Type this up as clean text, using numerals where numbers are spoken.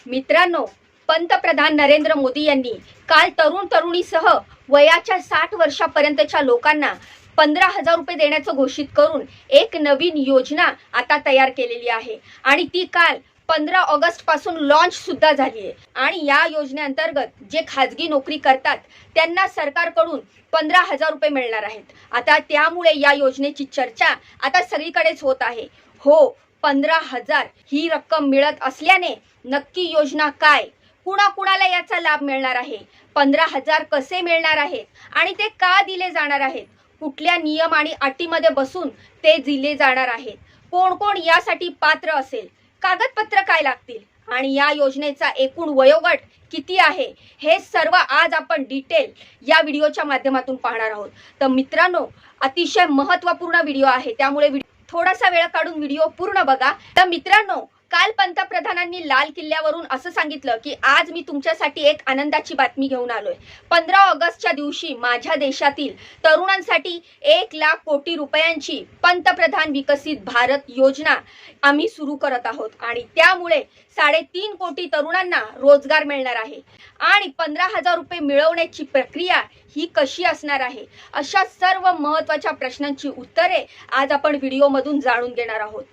मित्रांनो, पंतप्रधान नरेंद्र मोदी यांनी काल तरुण तरुणीसह वयाच्या 60 वर्षापर्यंतच्या लोकांना 15,000 रुपये देण्याचं घोषित करून एक नवीन योजना आता तयार केलेली आहे आणि ती काल 15 ऑगस्ट पासून लॉन्च सुद्धा झाली आहे। आणि या योजनेअंतर्गत जे खाजगी नोकरी करतात त्यांना सरकारकडून 15,000 रुपये मिळणार आहेत। आता त्यामुळे या योजनेची चर्चा आता सगळीकडेच होत आहे। हो, 15,000 ही रक्कम मिळत असल्याने नक्की योजना काय, कुणाकुणाला याचा लाभ मिळणार आहे, 15,000 कसे मिळणार आहेत आणि ते का दिले जाणार आहेत, कुठल्या नियम आणि अटीमध्ये बसून ते दिले जाणार आहेत, कोण कोण यासाठी पात्र असेल, कागदपत्र काय लागतील आणि या योजनेचा एकूण वयोगट किती आहे, हे सर्व आज आपण डिटेल या व्हिडिओच्या माध्यमातून पाहणार आहोत। तर मित्रांनो, अतिशय महत्त्वपूर्ण व्हिडिओ आहे, त्यामुळे थोडासा वेळ काढून व्हिडिओ पूर्ण बघा। तर मित्रांनो, काल पंतप्रधानांनी लाल किल्ल्यावरून असं सांगितलं की आज मी तुमच्यासाठी एक आनंदाची बातमी घेऊन आलोय। 15 ऑगस्टच्या दिवशी माझ्या देशातील तरुणांसाठी 1 लाख कोटी रुपयांची पंतप्रधान विकसित भारत योजना आम्ही सुरू करत आहोत आणि त्यामुळे 3.5 कोटी तरुणांना रोजगार मिळणार आहे आणि 15,000 रुपये मिळवण्याची प्रक्रिया ही कशी असणार आहे, अशा सर्व महत्त्वाच्या प्रश्नांची उत्तरे आज आपण व्हिडिओमधून जाणून घेणार आहोत।